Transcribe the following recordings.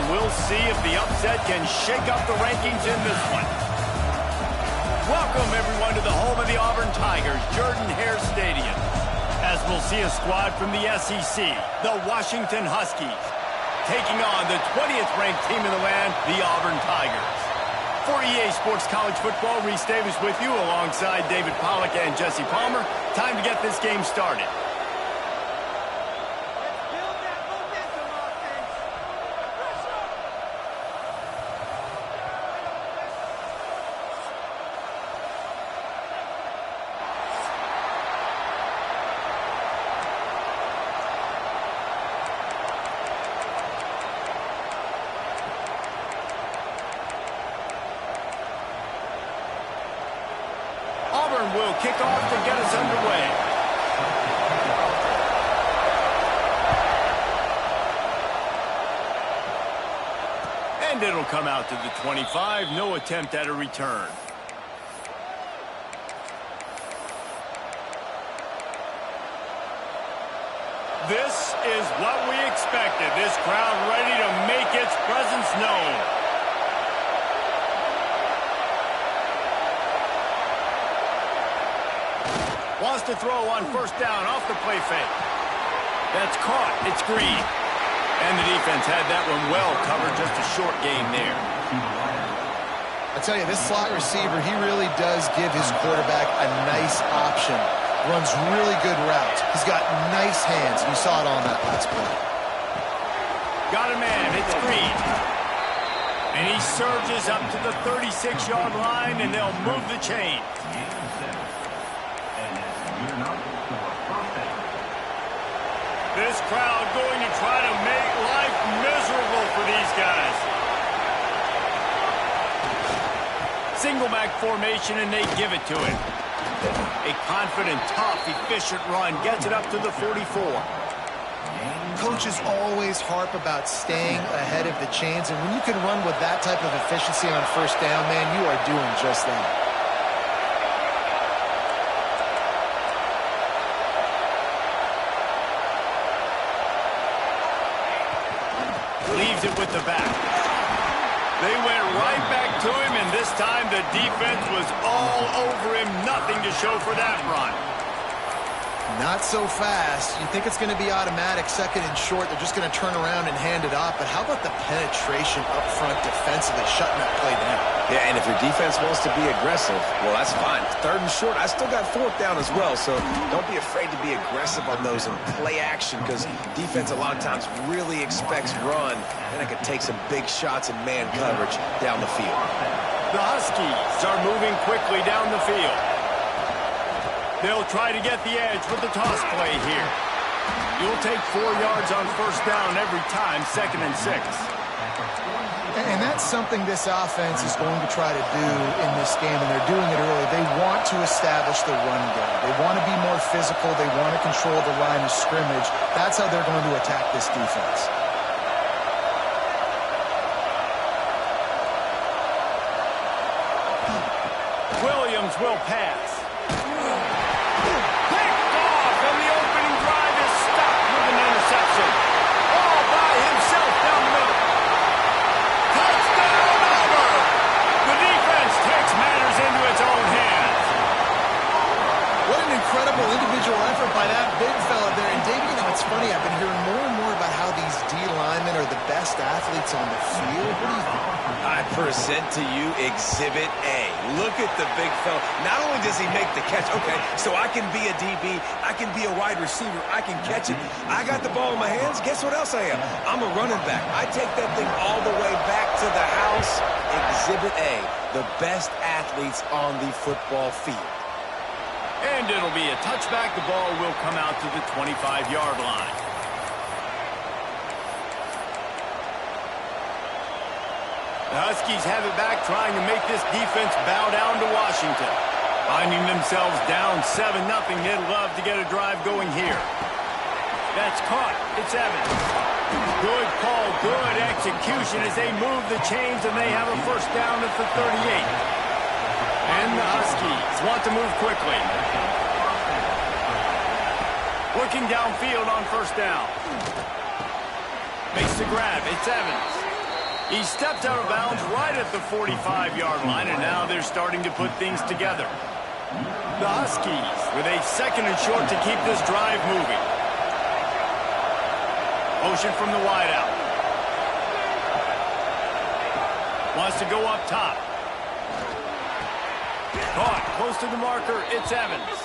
we'll see if the upset can shake up the rankings in this one. Welcome, everyone, to the home of the Auburn Tigers, Jordan-Hare Stadium, as we'll see a squad from the SEC, the Washington Huskies, taking on the 20th ranked team in the land, the Auburn Tigers. For EA Sports College Football, Reese Davis with you alongside David Pollack and Jesse Palmer. Time to get this game started. Auburn will kick off to get us underway. And it'll come out to the 25. No attempt at a return. This is what we expected. This crowd ready to make its presence known. Wants to throw on first down off the play fake. That's caught. It's Green. And the defense had that one well covered. Just a short gain there. I tell you, this slot receiver, he really does give his quarterback a nice option. Runs really good routes. He's got nice hands. You saw it on that last play. Got a man. It's Green. And he surges up to the 36-yard line, and they'll move the chain. This crowd going to try to make life miserable for these guys. Single back formation, and they give it to him. A confident, tough, efficient run gets it up to the 44. Coaches always harp about staying ahead of the chains, and when you can run with that type of efficiency on first down, man, you are doing just that. Leaves it with the back. They went right back to him, and this time the defense was all over him. Nothing to show for that run. Not so fast. You think it's going to be automatic, second and short. They're just going to turn around and hand it off. But how about the penetration up front defensively, shutting that play down? Yeah, and if your defense wants to be aggressive, well, that's fine. Third and short, I still got fourth down as well. So don't be afraid to be aggressive on those and play action, because defense a lot of times really expects run, and it can take some big shots and man coverage down the field. The Huskies are moving quickly down the field. They'll try to get the edge with the toss play here. You'll take 4 yards on first down every time, 2nd and 6. And that's something this offense is going to try to do in this game, and they're doing it early. They want to establish the run game. They want to be more physical. They want to control the line of scrimmage. That's how they're going to attack this defense. Williams will pass. Picked off, and the opening drive is stopped with an interception. All by himself down the middle. Touchdown, Auburn! The defense takes matters into its own hands. What an incredible individual effort by that big fella there. And David, you know, it's funny, I've been hearing more and more about how these D linemen are the best athletes on the field. What do you think? I present to you Exhibit A. Look at the big fella. Not only does he make the catch, okay, so I can be a DB, I can be a wide receiver, I can catch it. I got the ball in my hands. Guess what else I am? I'm a running back. I take that thing all the way back to the house. Exhibit A, the best athletes on the football field. And it'll be a touchback. The ball will come out to the 25-yard line. The Huskies have it back, trying to make this defense bow down to Washington. Finding themselves down 7-0. They'd love to get a drive going here. That's caught. It's Evans. Good call, good execution as they move the chains, and they have a first down at the 38. And the Huskies want to move quickly. Looking downfield on first down. Makes the grab. It's Evans. He stepped out of bounds right at the 45-yard line, and now they're starting to put things together. The Huskies with a 2nd and short to keep this drive moving. Motion from the wideout. Wants to go up top. Caught close to the marker. It's Evans.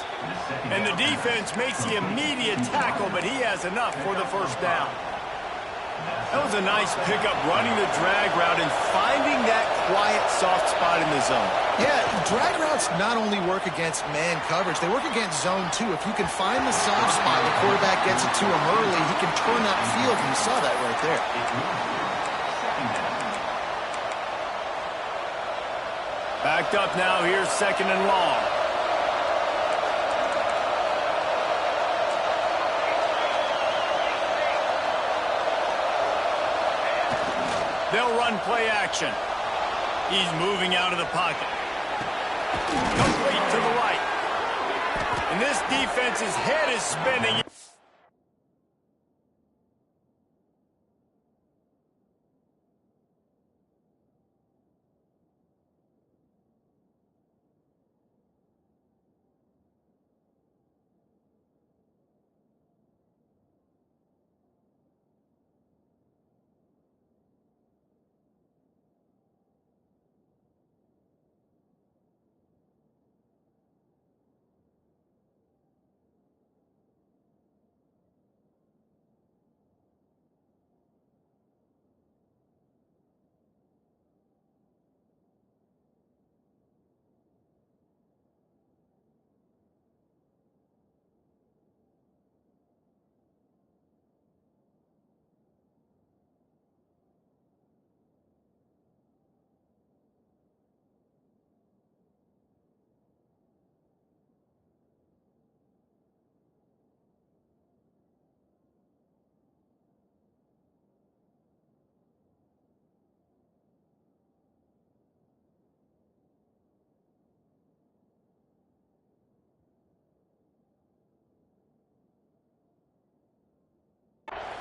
And the defense makes the immediate tackle, but he has enough for the first down. That was a nice pickup, running the drag route and finding that quiet, soft spot in the zone. Yeah, drag routes not only work against man coverage, they work against zone too. If you can find the soft spot, the quarterback gets it to him early, he can turn that field, and you saw that right there. Backed up now, here's 2nd and long. They'll run play action. He's moving out of the pocket. Complete to the right. And this defense's head is spinning.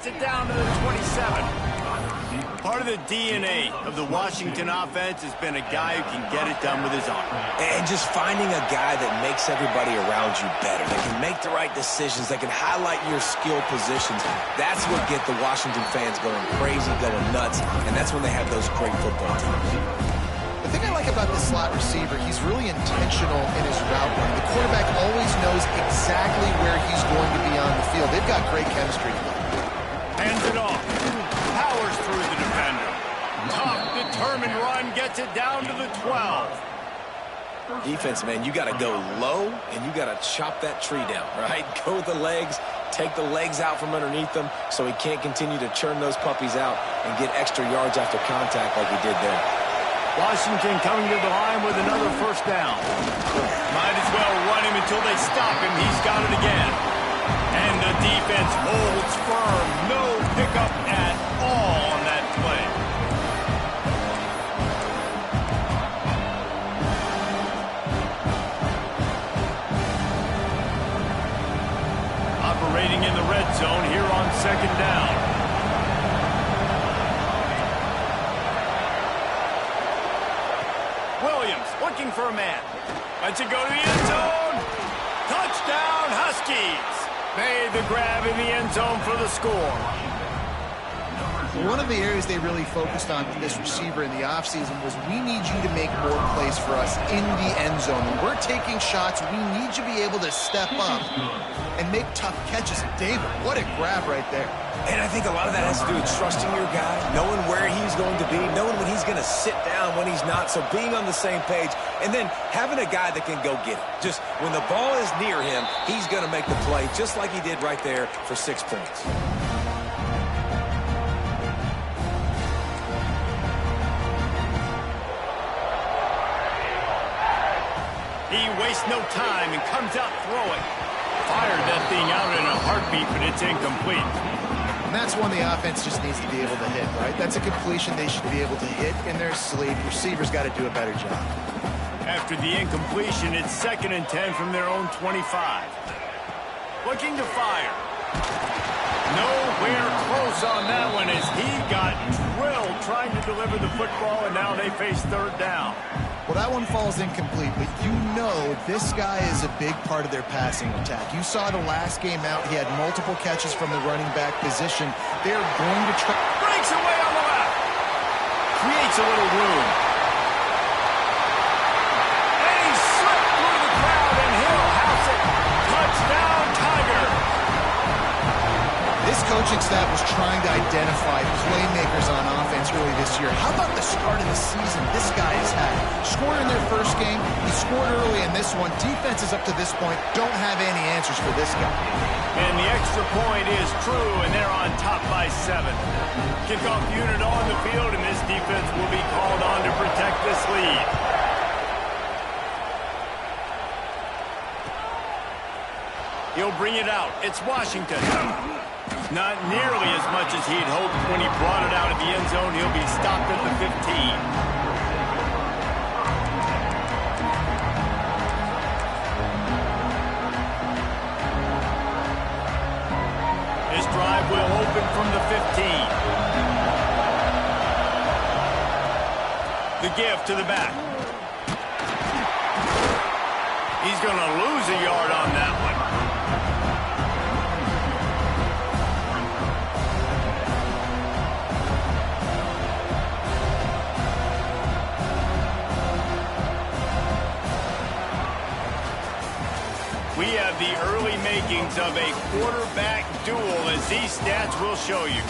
It down to the 27. Part of the DNA of the Washington offense has been a guy who can get it done with his arm. And just finding a guy that makes everybody around you better, that can make the right decisions, that can highlight your skill positions. That's what gets the Washington fans going crazy, going nuts, and that's when they have those great football teams. The thing I like about this slot receiver, he's really intentional in his route running. The quarterback always knows exactly where he's going to be on the field. They've got great chemistry together. Hands it off. Powers through the defender. Tough, determined run gets it down to the 12. Defense, man, you got to go low, and you got to chop that tree down, right? Go with the legs, take the legs out from underneath them so he can't continue to churn those puppies out and get extra yards after contact like he did there. Washington coming to the line with another first down. Might as well run him until they stop him. He's got it again. And the defense holds firm. No pickup at all on that play. Operating in the red zone here on 2nd down. Williams looking for a man. Lets it go to the end zone. Touchdown, Huskies. Made the grab in the end zone for the score. One of the areas they really focused on with this receiver in the offseason was we need you to make more plays for us in the end zone. When we're taking shots, we need you to be able to step up and make tough catches. David, what a grab right there. And I think a lot of that has to do with trusting your guy, knowing where he's going to be, knowing when he's going to sit down, when he's not, so being on the same page, and then having a guy that can go get it. Just when the ball is near him, he's going to make the play, just like he did right there for 6 points. He wastes no time and comes out throwing. Fired that thing out in a heartbeat, but it's incomplete. And that's one the offense just needs to be able to hit, right? That's a completion they should be able to hit in their sleep. Receivers got to do a better job. After the incompletion, it's 2nd and 10 from their own 25. Looking to fire. Nowhere close on that one as he got drilled trying to deliver the football, and now they face third down. Well, that one falls incomplete, but you know this guy is a big part of their passing attack. You saw the last game out, he had multiple catches from the running back position. They're going to try. Breaks away on the left. Creates a little room. And he slipped through the crowd, and he'll house it. Touchdown, Tiger. This coaching staff was trying to identify playmakers on offense early this year. How about the start of the season this guy has had? Scored in their first game. He scored early in this one. Defenses up to this point don't have any answers for this guy. And the extra point is true, and they're on top by 7. Kickoff unit on the field, and this defense will be called on to protect this lead. He'll bring it out. It's Washington. Not nearly as much as he'd hoped when he brought it out of the end zone. He'll be stopped at the 15. This drive will open from the 15. The give to the back. He's going to lose a yard on that one. We have the early makings of a quarterback duel, as these stats will show you.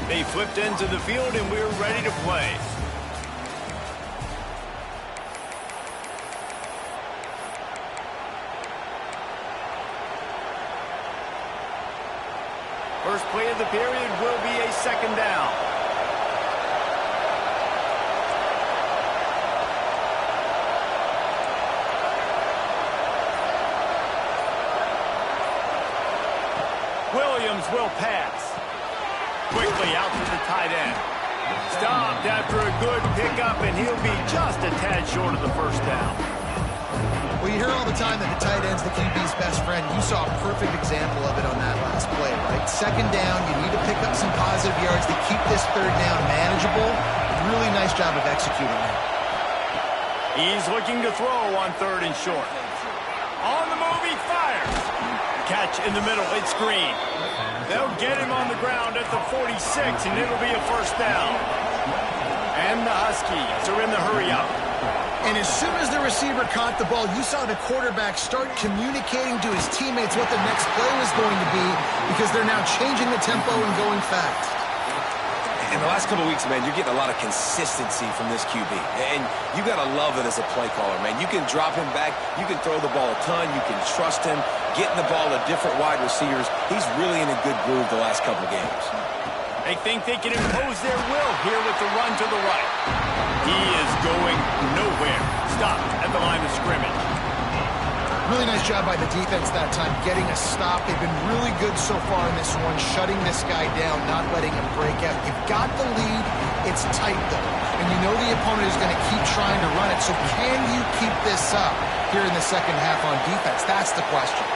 They flipped into the field, and we're ready to play. First play of the period will be a second down. Williams will pass. Quickly out to the tight end. Stopped after a good pickup, and he'll be just a tad short of the first down. Well, you hear all the time that the tight end's the QB's best friend. You saw a perfect example of it on that last play, right? Second down, you need to pick up some positive yards to keep this third down manageable. Really nice job of executing that. He's looking to throw on third and short. On the move, he fires. Catch in the middle, it's Green. They'll get him on the ground at the 46, and it'll be a first down. And the Huskies are in the hurry-up. And as soon as the receiver caught the ball, you saw the quarterback start communicating to his teammates what the next play was going to be, because they're now changing the tempo and going fast. In the last couple of weeks, man, you're getting a lot of consistency from this QB. And you got to love it as a play caller, man. You can drop him back. You can throw the ball a ton. You can trust him, getting the ball to different wide receivers. He's really in a good groove the last couple of games. They think they can impose their will here with the run to the right. He is going nowhere. Stopped at the line of scrimmage. Really nice job by the defense that time, getting a stop. They've been really good so far in this one, shutting this guy down, not letting him break out. You've got the lead. It's tight, though. And you know the opponent is going to keep trying to run it. So can you keep this up here in the second half on defense? That's the question.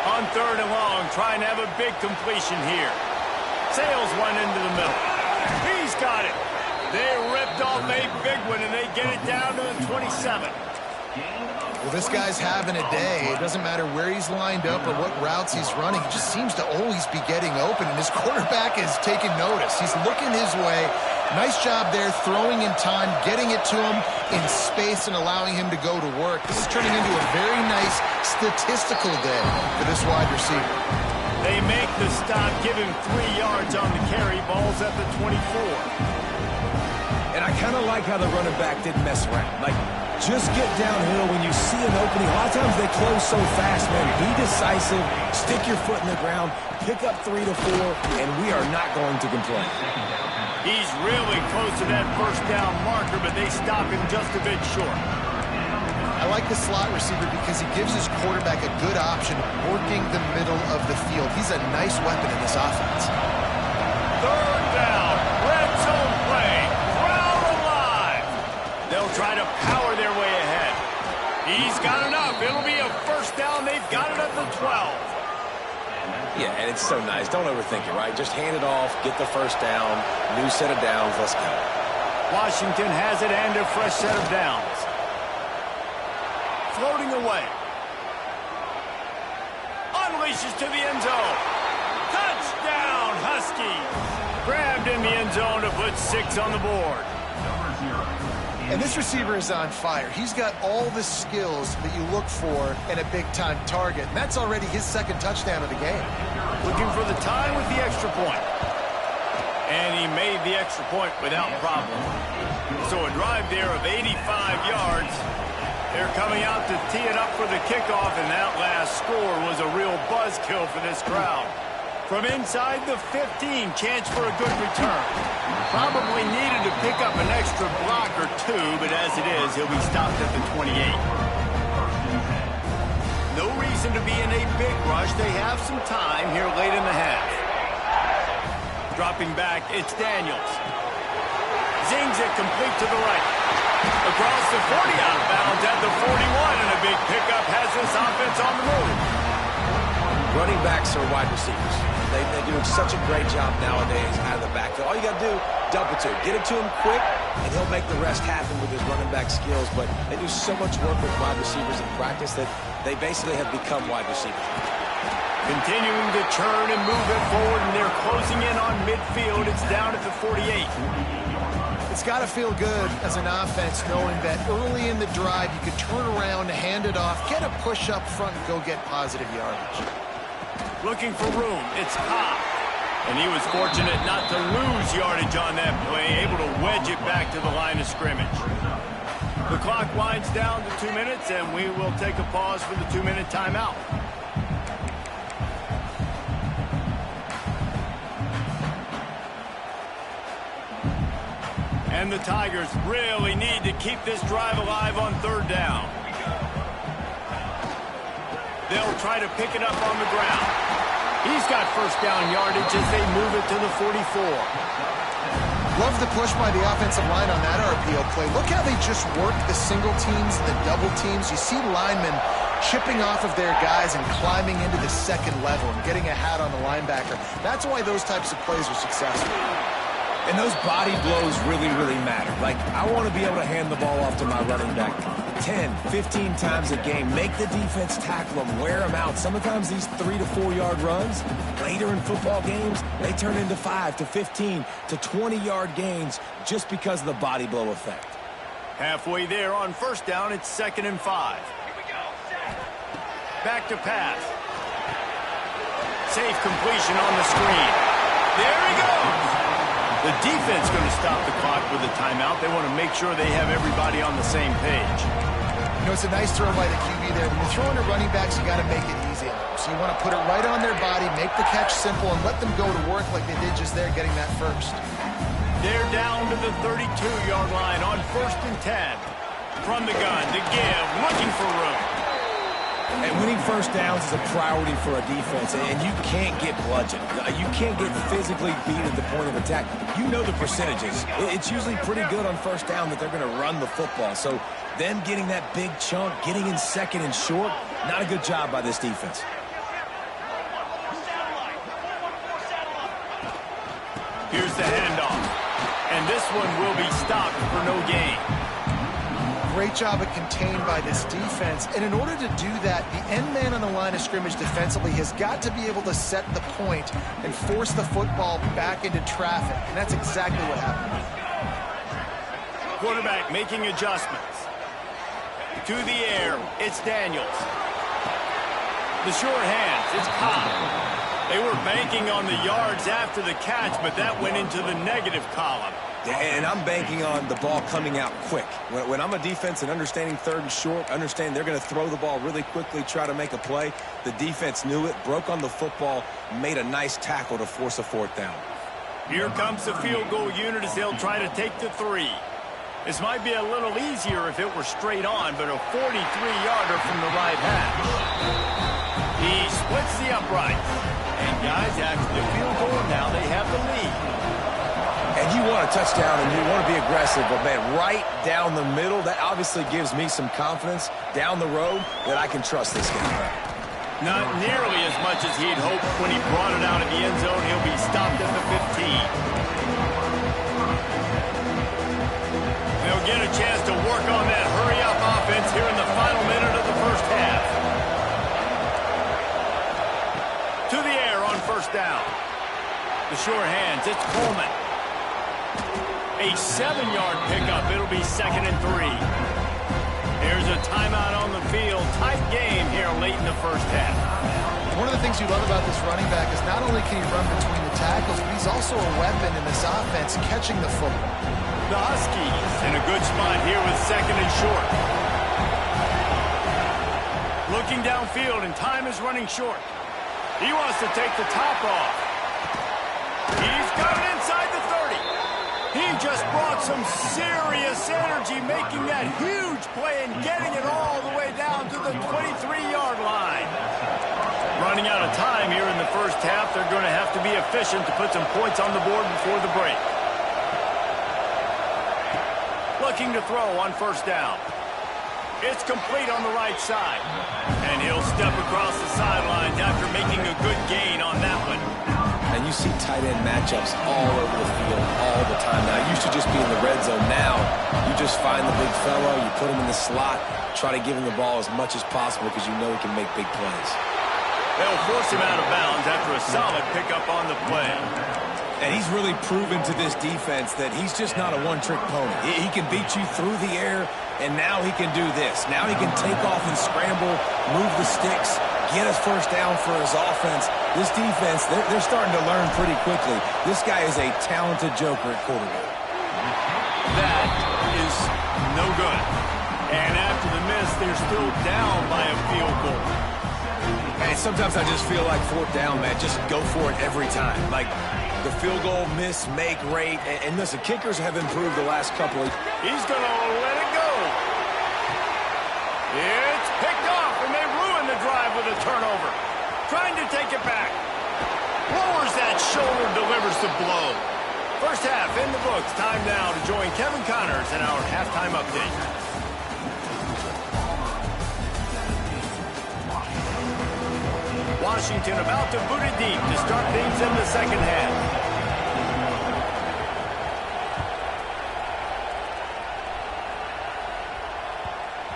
On third and long, trying to have a big completion here. Sails one into the middle. He's got it. They ripped off a big one, and they get it down to the 27. Well, this guy's having a day. It doesn't matter where he's lined up or what routes he's running. He just seems to always be getting open, and his quarterback is taking notice. He's looking his way. Nice job there, throwing in time, getting it to him in space and allowing him to go to work. This is turning into a very nice statistical day for this wide receiver. They make the stop, give him 3 yards on the carry. Ball's at the 24. And I kind of like how the running back didn't mess around. Like, just get downhill when you see an opening. A lot of times they close so fast, man. Be decisive, stick your foot in the ground, pick up 3 to 4, and we are not going to complain. He's really close to that first down marker, but they stop him just a bit short. I like the slot receiver because he gives his quarterback a good option of working the middle of the field. He's a nice weapon in this offense. Third down, red zone play, crowd alive. They'll try to power their way ahead. He's got enough. It'll be a first down. They've got it at the 12. Yeah, and it's so nice. Don't overthink it, right? Just hand it off, get the first down, new set of downs, let's go. Washington has it and a fresh set of downs. Floating away. Unleashes to the end zone. Touchdown, Huskies. Grabbed in the end zone to put 6 on the board. And this receiver is on fire. He's got all the skills that you look for in a big-time target. And that's already his second touchdown of the game. Looking for the tie with the extra point. And he made the extra point without problem. So a drive there of 85 yards. They're coming out to tee it up for the kickoff, and that last score was a real buzzkill for this crowd. From inside the 15, chance for a good return. Probably needed to pick up an extra block or two, but as it is, he'll be stopped at the 28. No reason to be in a big rush. They have some time here late in the half. Dropping back, it's Daniels. Zings it complete to the right. Across the 40, out of bounds at the 41, and a big pickup has this offense on the move. Running backs are wide receivers. They're doing such a great job nowadays out of the backfield. All you got to do, dump it to him. Get it to him quick, and he'll make the rest happen with his running back skills. But they do so much work with wide receivers in practice that they basically have become wide receivers. Continuing to churn and move it forward, and they're closing in on midfield. It's down at the 48. It's got to feel good as an offense knowing that early in the drive you could turn around, hand it off, get a push up front, and go get positive yardage. Looking for room, it's Cobb. And he was fortunate not to lose yardage on that play, able to wedge it back to the line of scrimmage. The clock winds down to 2 minutes, and we will take a pause for the 2-minute timeout. And the Tigers really need to keep this drive alive on 3rd down. They'll try to pick it up on the ground. He's got first down yardage as they move it to the 44. Love the push by the offensive line on that RPO play. Look how they just work the single teams and the double teams. You see linemen chipping off of their guys and climbing into the second level and getting a hat on the linebacker. That's why those types of plays are successful. And those body blows really, really matter. Like, I want to be able to hand the ball off to my running back 10, 15 times a game. Make the defense tackle them, wear them out. Sometimes these 3 to 4 yard runs, later in football games, they turn into 5 to 15 to 20 yard gains just because of the body blow effect. Halfway there on first down, it's 2nd and 5. Back to pass. Safe completion on the screen. There he goes. The defense going to stop the clock with a timeout. They want to make sure they have everybody on the same page. You know, it's a nice throw by the QB there. When you're throwing to running backs, you got to make it easy on them. So you want to put it right on their body, make the catch simple, and let them go to work like they did just there, getting that first. They're down to the 32-yard line on 1st and 10. From the gun to give, looking for room. And winning first downs is a priority for a defense, and you can't get bludgeoned. You can't get physically beat at the point of attack. You know the percentages. It's usually pretty good on first down that they're going to run the football. So them getting that big chunk, getting in 2nd and short, not a good job by this defense. Here's the handoff. And this one will be stopped for no gain. Great job of contained by this defense. And in order to do that, the end man on the line of scrimmage defensively has got to be able to set the point and force the football back into traffic. And that's exactly what happened. Quarterback making adjustments. To the air, it's Daniels. The short hands, it's Cobb. They were banking on the yards after the catch, but that went into the negative column. And I'm banking on the ball coming out quick. When I'm a defense and understanding 3rd and short, understand they're going to throw the ball really quickly, try to make a play. The defense knew it, broke on the football, made a nice tackle to force a 4th down. Here comes the field goal unit as they'll try to take the 3. This might be a little easier if it were straight on, but a 43-yarder from the right hash. He splits the uprights. And guys, after the field goal, now they have the lead. And you want a touchdown and you want to be aggressive, but man, right down the middle, that obviously gives me some confidence down the road that I can trust this guy. Not nearly as much as he'd hoped when he brought it out of the end zone. He'll be stopped at the 15. They'll get a chance to work on that hurry-up offense here in the final minute of the first half. To the air on first down. The sure hands, it's Coleman. A 7-yard pickup. It'll be 2nd and 3. Here's a timeout on the field. Tight game here late in the first half. One of the things you love about this running back is not only can he run between the tackles, but he's also a weapon in this offense catching the football. The Huskies in a good spot here with 2nd and short. Looking downfield, and time is running short. He wants to take the top off. He's got it inside the 30. He just brought some serious energy, making that huge play and getting it all the way down to the 23-yard line. Running out of time here in the first half, they're going to have to be efficient to put some points on the board before the break. Looking to throw on first down. It's complete on the right side. And he'll step across the sidelines after making a good gain on that one. And you see tight end matchups all over the field all the time. Now, it used to just be in the red zone. Now, you just find the big fellow, you put him in the slot, try to give him the ball as much as possible because you know he can make big plays. They'll force him out of bounds after a solid pickup on the play. And he's really proven to this defense that he's just not a one-trick pony. He can beat you through the air, and now he can do this. Now he can take off and scramble, move the sticks, get us first down for his offense. This defense, they're starting to learn pretty quickly. This guy is a talented joker at quarterback. That is no good. And after the miss, they're still down by a field goal. And sometimes I just feel like 4th down, man. Just go for it every time. Like the field goal miss, make rate. And listen, kickers have improved the last couple of... He's going to let it go. It's picked off, and they ruin the drive with a turnover. Trying to take it back. Lowers that shoulder, delivers the blow. First half in the books. Time now to join Kevin Connors in our halftime update. Washington about to boot it deep to start things in the second half.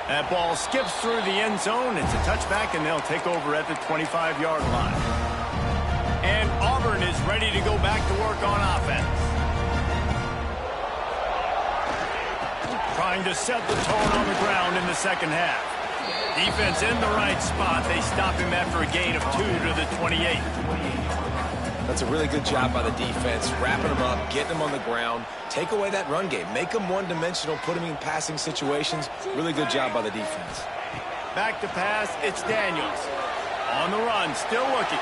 That ball skips through the end zone. It's a touchback, and they'll take over at the 25-yard line. And Auburn is ready to go back to work on offense. Trying to set the tone on the ground in the second half. Defense in the right spot. They stop him after a gain of 2 to the 28. That's a really good job by the defense, wrapping him up, getting him on the ground, take away that run game, make him one-dimensional, put him in passing situations. Really good job by the defense. Back to pass, it's Daniels. On the run, still looking.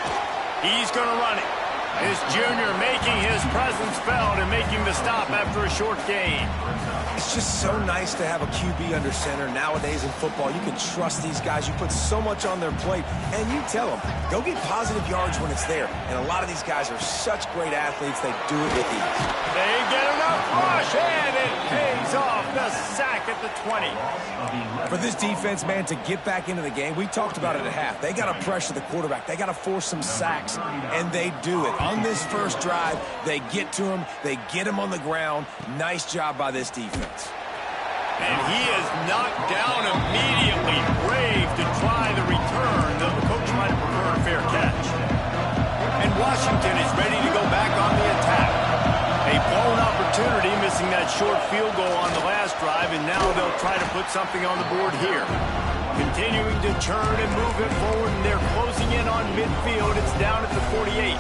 He's going to run it. This junior making his presence felt and making the stop after a short gain. It's just so nice to have a QB under center. Nowadays in football, you can trust these guys. You put so much on their plate, and you tell them, go get positive yards when it's there. And a lot of these guys are such great athletes, they do it with ease. They get enough rush, and it pays off. The sack at the 20. For this defense, man, to get back into the game, we talked about it at half. They got to pressure the quarterback. They got to force some sacks, and they do it. On this first drive, they get to him. They get him on the ground. Nice job by this defense. And he is knocked down immediately. Brave to try the return, though the coach might have preferred a fair catch. And Washington is ready to go back on the attack. A blown opportunity, missing that short field goal on the last drive, and now they'll try to put something on the board here. Continuing to churn and move it forward, and they're closing in on midfield. It's down at the 48.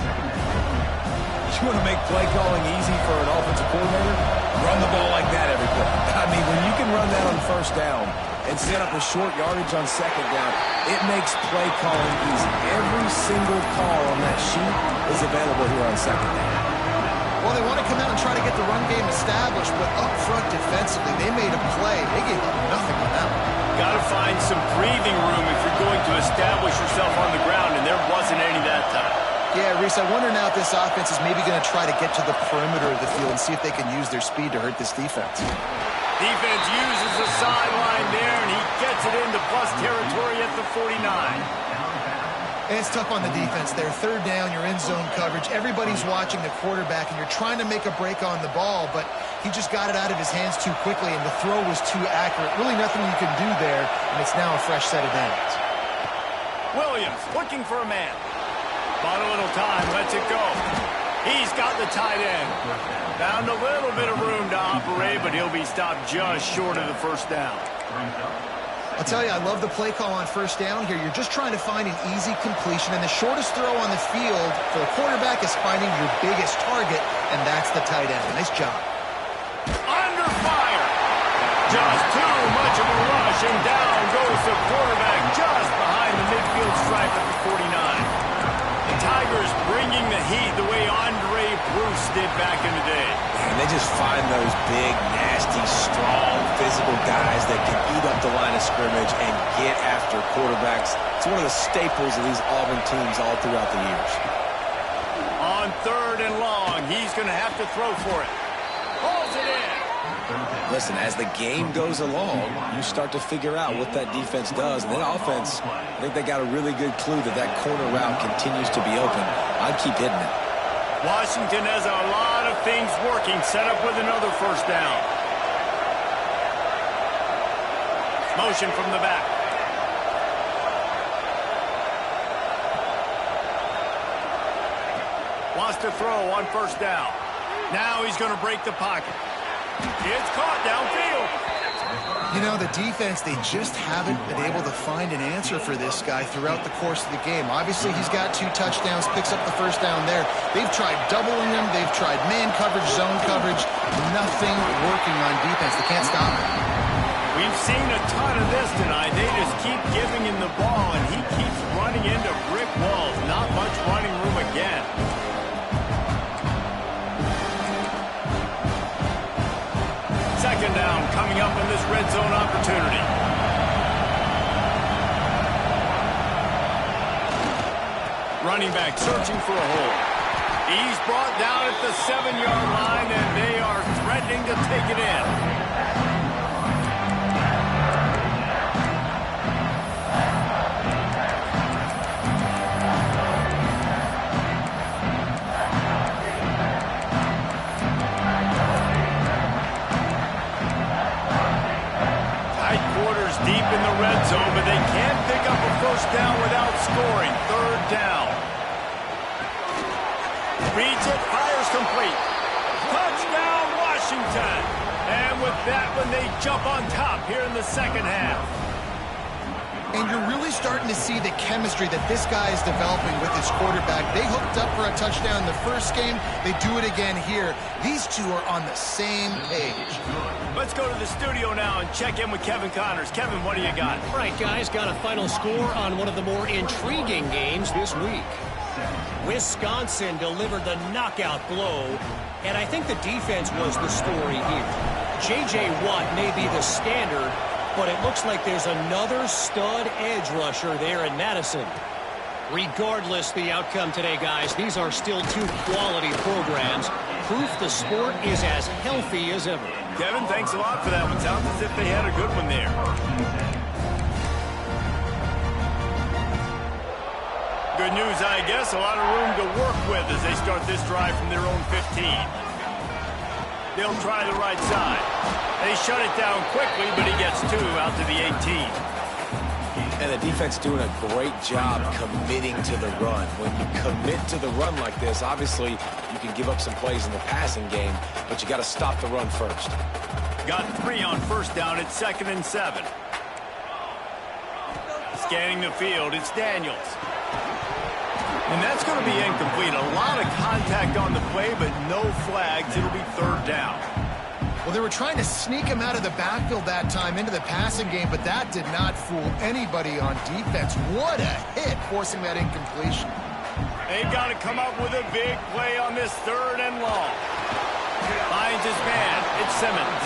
You want to make play calling easy for an offensive coordinator? Run the ball like that every play. I mean, when you can run that on first down and set up a short yardage on second down, it makes play calling easy. Every single call on that sheet is available here on second down. Well, they want to come out and try to get the run game established, but up front defensively, they made a play. They gave up nothing on that one. Got to find some breathing room if you're going to establish yourself on the ground, and there wasn't any that time. Yeah, Reese, I wonder now if this offense is maybe going to try to get to the perimeter of the field and see if they can use their speed to hurt this defense. Defense uses the sideline there, and he gets it into plus territory at the 49. And it's tough on the defense there. Third down, you're in zone coverage. Everybody's watching the quarterback, and you're trying to make a break on the ball, but he just got it out of his hands too quickly, and the throw was too accurate. Really nothing you can do there, and it's now a fresh set of downs. Williams looking for a man. Bought a little time, lets it go. He's got the tight end. Found a little bit of room to operate, but he'll be stopped just short of the first down. I'll tell you, I love the play call on first down here. You're just trying to find an easy completion, and the shortest throw on the field for a quarterback is finding your biggest target, and that's the tight end. Nice job. Under fire. Just too much of a rush, and down goes the quarterback just behind the midfield stripe at the 49. The Tigers bringing the heat the way Andre Bruce did back in the day. And they just find those big, nasty, strong, physical guys that can eat up the line of scrimmage and get after quarterbacks. It's one of the staples of these Auburn teams all throughout the years. On third and long, he's going to have to throw for it. Pulls it in. Listen, as the game goes along, you start to figure out what that defense does. And that offense, I think they got a really good clue that that corner route continues to be open. I'd keep hitting it. Washington has a lot of things working, set up with another first down. Motion from the back. Wants to throw on first down. Now he's going to break the pocket. It's caught downfield. You know, the defense, they just haven't been able to find an answer for this guy throughout the course of the game. Obviously, he's got 2 touchdowns, picks up the first down there. They've tried doubling him. They've tried man coverage, zone coverage. Nothing working on defense. They can't stop him. We've seen a ton of this tonight. They just keep giving him the ball, and he keeps running into brick walls. Not much running room again. Second down coming up in this red zone opportunity. Running back searching for a hole. He's brought down at the 7-yard line, and they are threatening to take it in. Deep in the red zone, but they can't pick up a first down without scoring. Third down. Reads it, fires complete. Touchdown, Washington. And with that one, they jump on top here in the second half. And you're really starting to see the chemistry that this guy is developing with his quarterback. They hooked up for a touchdown in the first game. They do it again here. These two are on the same page. Let's go to the studio now and check in with Kevin Connors. Kevin, what do you got? All right, guys, got a final score on one of the more intriguing games this week. Wisconsin delivered the knockout blow, and I think the defense was the story here. J.J. Watt may be the standard, but it looks like there's another stud edge rusher there in Madison. Regardless the outcome today, guys, these are still 2 quality programs. Proof the sport is as healthy as ever. Kevin, thanks a lot for that one. Sounds as if they had a good one there. Good news, I guess. A lot of room to work with as they start this drive from their own 15. They'll try the right side. They shut it down quickly, but he gets 2 out to the 18. And the defense doing a great job committing to the run. When you commit to the run like this, obviously you can give up some plays in the passing game, but you got to stop the run first. Got 3 on first down at 2nd and 7. Scanning the field, it's Daniels. And that's going to be incomplete. A lot of contact on the play, but no flags. It'll be 3rd down. Well, they were trying to sneak him out of the backfield that time into the passing game, but that did not fool anybody on defense. What a hit, forcing that incompletion. They've got to come up with a big play on this 3rd and long. Finds his man. It's Simmons.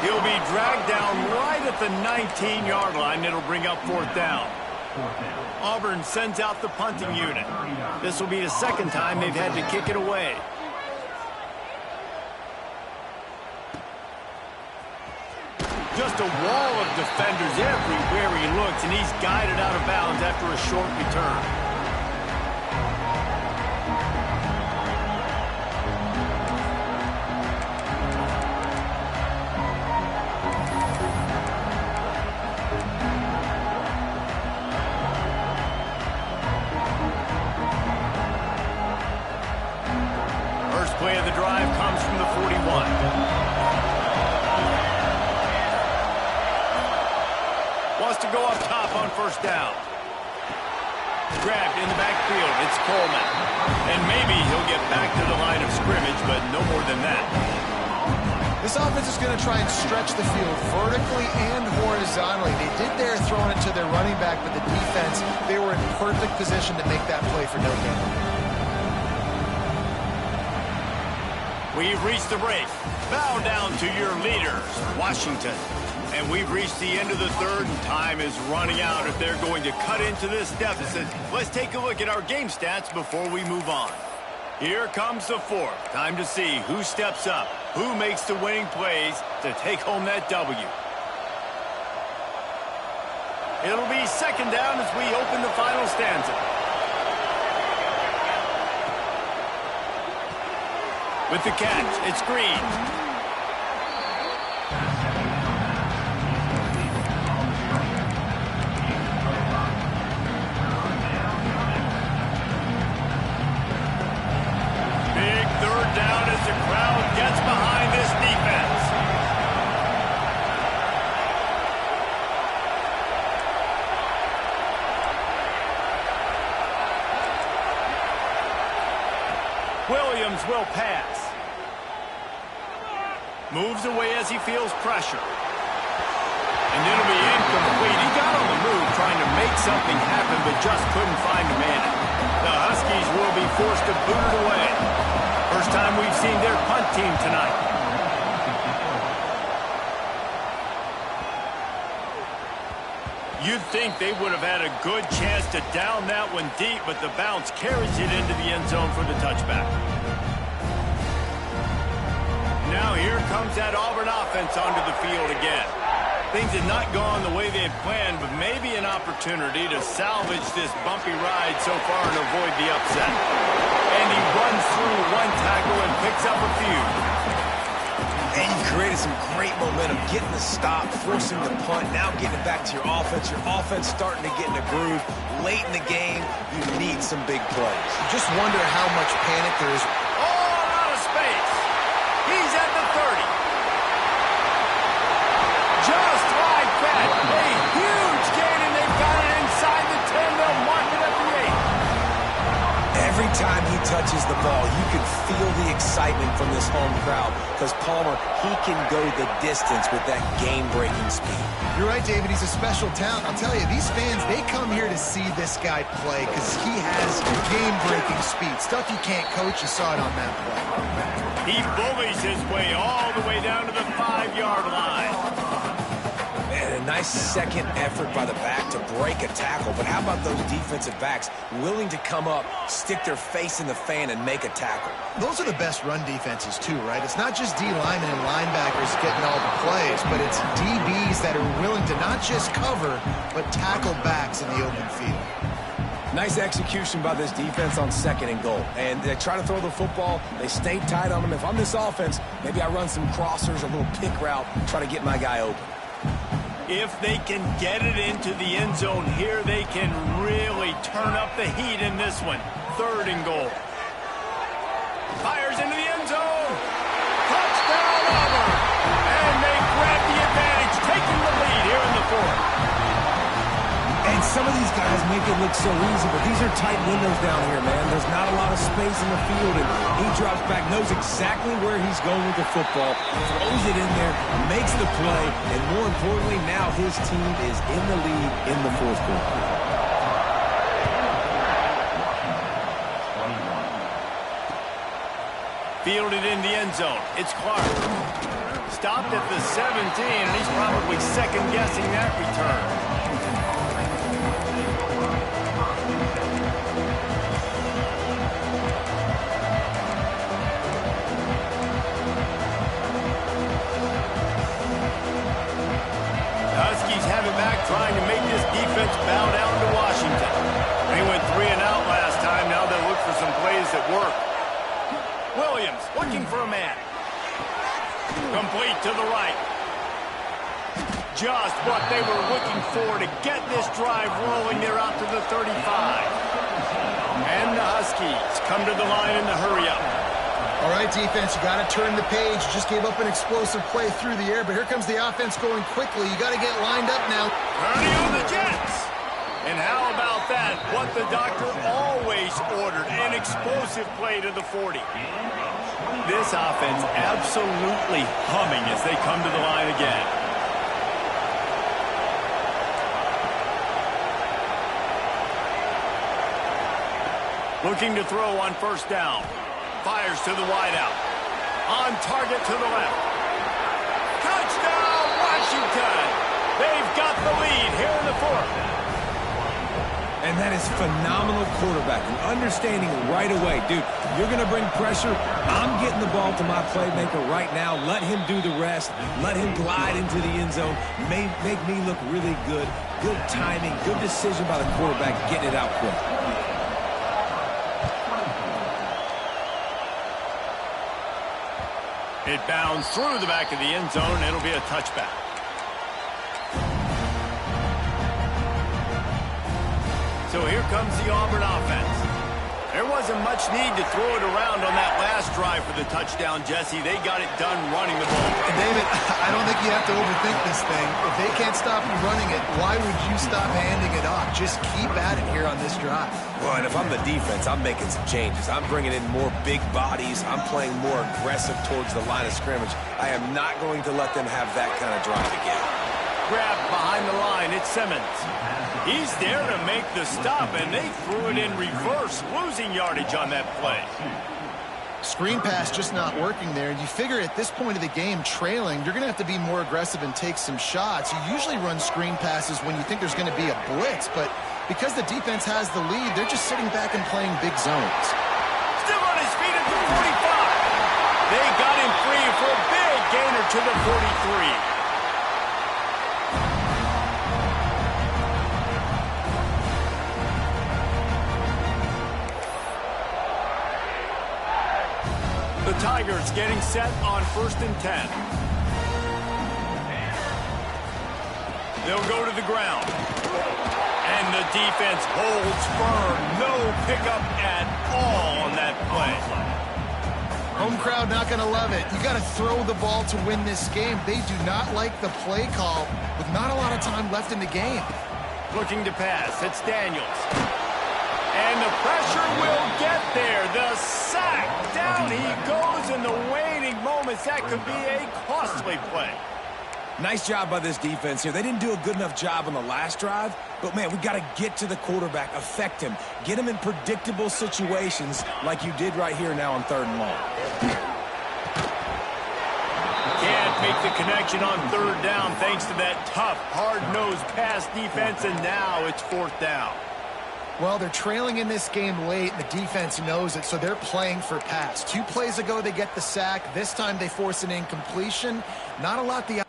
He'll be dragged down right at the 19-yard line. It'll bring up 4th down. Auburn sends out the punting unit. This will be the 2nd time they've had to kick it away. Just a wall of defenders everywhere he looks, and he's guided out of bounds after a short return. to go up top on first down. Grabbed in the backfield. It's Coleman. And maybe he'll get back to the line of scrimmage, but no more than that. This offense is going to try and stretch the field vertically and horizontally. They did there throwing it to their running back, but the defense, they were in perfect position to make that play for no gain. We've reached the break. Bow down to your leaders, Washington. And we've reached the end of the third, and time is running out if they're going to cut into this deficit. Let's take a look at our game stats before we move on. Here comes the fourth. Time to see who steps up, who makes the winning plays to take home that W. It'll be second down as we open the final stanza. With the catch, it's Green. The crowd gets behind this defense. Williams will pass. Moves away as he feels pressure. And it'll be incomplete. He got on the move trying to make something happen, but just couldn't find a man. The Huskies will be forced to boot it away. First time we've seen their punt team tonight. You'd think they would have had a good chance to down that one deep, but the bounce carries it into the end zone for the touchback. Now here comes that Auburn offense onto the field again. Things had not gone the way they had planned, but maybe an opportunity to salvage this bumpy ride so far and avoid the upset. And he runs through one tackle and picks up a few. And you created some great momentum, getting the stop, forcing the punt, now getting it back to your offense. Your offense starting to get in a groove. Late in the game, you need some big plays. Just wonder how much panic there is. All out of space. He's at the 30. Just like that. A huge gain, and they've got it inside the 10. They'll mark it at the 8. Every time he touches the ball, you can feel the excitement from this home crowd because Palmer, he can go the distance with that game-breaking speed. You're right, David. He's a special talent. I'll tell you, these fans, they come here to see this guy play because he has game-breaking speed. Stuff you can't coach. You saw it on that play. He bullies his way all the way down to the 5-yard line. And a nice second effort by the back to break a tackle. But how about those defensive backs willing to come up, stick their face in the fan, and make a tackle? Those are the best run defenses, too, right? It's not just D linemen and linebackers getting all the plays, but it's DBs that are willing to not just cover, but tackle backs in the open field. Nice execution by this defense on second and goal. And they try to throw the football. They stay tight on them. If I'm this offense, maybe I run some crossers, a little pick route, try to get my guy open. If they can get it into the end zone here, they can really turn up the heat in this one. Third and goal. Fires into the end zone. Touchdown, Auburn. And they grab the advantage, taking the lead here in the fourth. And some of these guys make it look so easy, but these are tight windows down here, man. There's not a lot of space in the field, and he drops back, knows exactly where he's going with the football, throws it in there, makes the play, and more importantly, now his team is in the lead in the fourth quarter. Fielded in the end zone. It's Clark. Stopped at the 17, and he's probably second-guessing that return. Huskies have it back, trying to make this defense bow down to Washington. They went 3 and out last time. Now they'll look for some plays that work. Williams looking for a man. Complete to the right. Just what they were looking for to get this drive rolling. They're out to the 35. And the Huskies come to the line in the hurry-up. All right, defense, you got to turn the page. You just gave up an explosive play through the air, but here comes the offense going quickly. You got to get lined up now. Turning on the Jets. And how about that? What the doctor always ordered, an explosive play to the 40. This offense absolutely humming as they come to the line again. Looking to throw on first down. Fires to the wideout. On target to the left. Touchdown, Washington! They've got the lead here in the fourth. And that is phenomenal quarterbacking. Understanding right away. Dude, you're going to bring pressure. I'm getting the ball to my playmaker right now. Let him do the rest. Let him glide into the end zone. Make me look really good. Good timing. Good decision by the quarterback getting it out quick. It bounds through the back of the end zone. It'll be a touchback. So here comes the Auburn offense. There wasn't much need to throw it around on that last drive for the touchdown, Jesse. They got it done running the ball. And David, I don't think you have to overthink this thing. If they can't stop you running it, why would you stop handing it off? Just keep at it here on this drive. Well, and if I'm the defense, I'm making some changes. I'm bringing in more big bodies. I'm playing more aggressive towards the line of scrimmage. I am not going to let them have that kind of drive again. Grabbed behind the line, it's Simmons. He's there to make the stop, and they threw it in reverse, losing yardage on that play. Screen pass just not working there. And you figure at this point of the game, trailing, you're going to have to be more aggressive and take some shots. You usually run screen passes when you think there's going to be a blitz, but because the defense has the lead, they're just sitting back and playing big zones. Still on his feet at the 45. They got him free for a big gainer to the 43. The Tigers getting set on 1st and 10. They'll go to the ground. And the defense holds firm. No pickup at all on that play. Home crowd not going to love it. You got to throw the ball to win this game. They do not like the play call with not a lot of time left in the game. Looking to pass. It's Daniels. And the pressure will get there. The sack. Down he goes in the waning moments. That could be a costly play. Nice job by this defense here. They didn't do a good enough job on the last drive, but, man, we got to get to the quarterback, affect him, get him in predictable situations like you did right here now on 3rd and long. Can't make the connection on 3rd down thanks to that tough, hard-nosed pass defense, and now it's 4th down. Well, they're trailing in this game late, and the defense knows it, so they're playing for pass. 2 plays ago, they get the sack. This time, they force an incompletion. Not a lot the...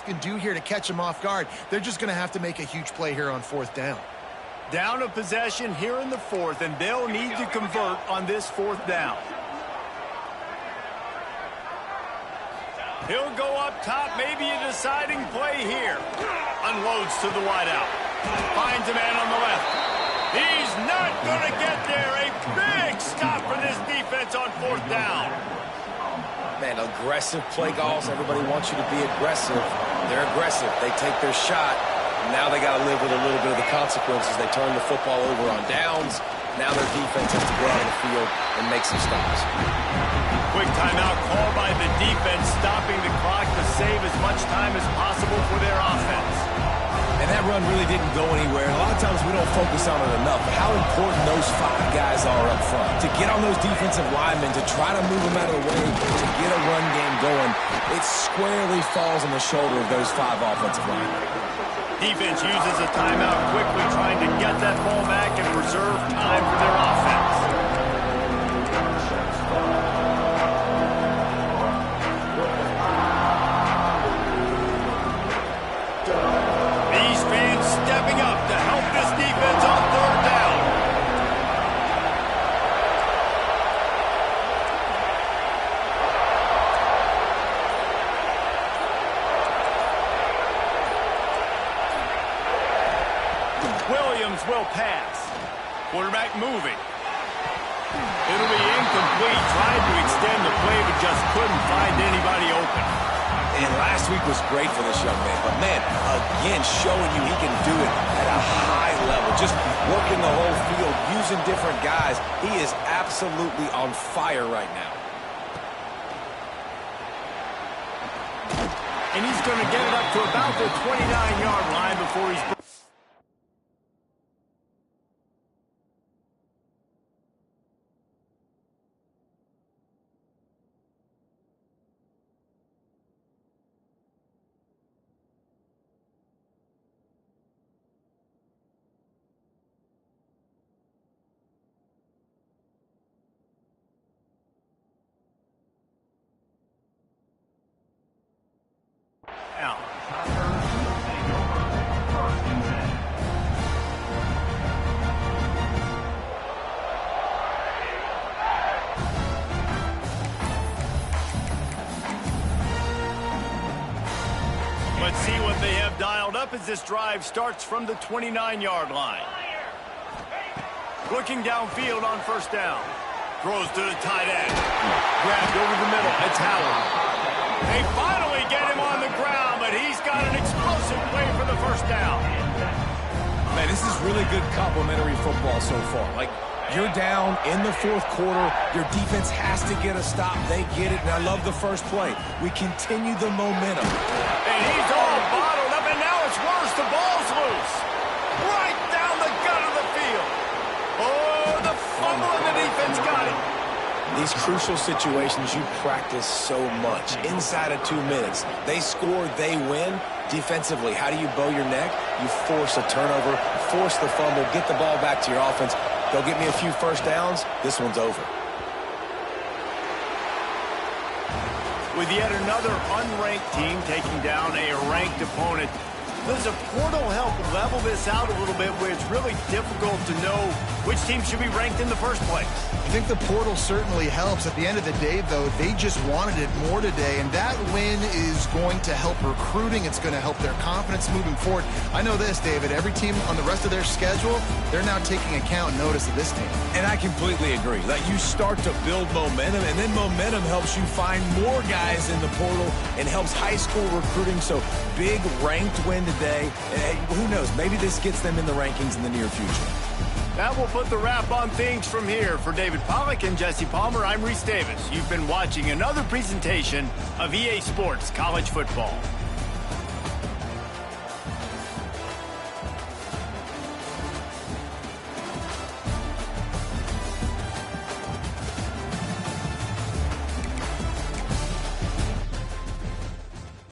can do here to catch them off guard. They're just going to have to make a huge play here on 4th down. Down a possession here in the 4th, and they'll need to convert on this 4th down. He'll go up top, maybe a deciding play here. Unloads to the wideout. Finds a man on the left. He's not going to get there. A big stop for this defense on 4th down. Man, aggressive play calls. Everybody wants you to be aggressive. They're aggressive. They take their shot. Now they got to live with a little bit of the consequences. They turn the football over on downs. Now their defense has to go out on the field and make some stops. Quick timeout call by the defense, stopping the clock to save as much time as possible for their offense. And that run really didn't go anywhere. A lot of times we don't focus on it enough, but how important those 5 guys are up front. To get on those defensive linemen, to try to move them out of the way, to get a run game going, it squarely falls on the shoulder of those 5 offensive linemen. Defense uses a timeout quickly, trying to get that ball back and preserve time for their offense. Quarterback moving. It'll be incomplete. Tried to extend the play, but just couldn't find anybody open. And last week was great for this young man. But, man, again, showing you he can do it at a high level. Just working the whole field, using different guys. He is absolutely on fire right now. And he's going to get it up to about the 29-yard line before he's... out. Let's see what they have dialed up as this drive starts from the 29-yard line. Looking downfield on first down. Throws to the tight end. Grabbed over the middle. It's Howard. They finally get him on the ground, but he's got an explosive play for the first down. Man, this is really good complementary football so far. Like, you're down in the fourth quarter. Your defense has to get a stop. They get it, and I love the first play. We continue the momentum. And he's all bottled up, and now it's worse. The ball's loose. Right down the gut of the field. Oh, the fumble, and the defense got it. These crucial situations you practice so much. Inside of 2 minutes, they score, they win. Defensively, how do you bow your neck? You force a turnover, force the fumble, get the ball back to your offense. Go get me a few first downs. This one's over. With yet another unranked team taking down a ranked opponent, does a portal help level this out a little bit where it's really difficult to know which team should be ranked in the first place? I think the portal certainly helps. At the end of the day, though, they just wanted it more today, and that win is going to help recruiting. It's going to help their confidence moving forward. I know this, David, every team on the rest of their schedule, they're now taking account and notice of this team. And I completely agree. Like, you start to build momentum, and then momentum helps you find more guys in the portal and helps high school recruiting. So big ranked win today. And who knows, maybe this gets them in the rankings in the near future. That will put the wrap on things from here. For David Pollack and Jesse Palmer, I'm Reese Davis. You've been watching another presentation of EA Sports College Football.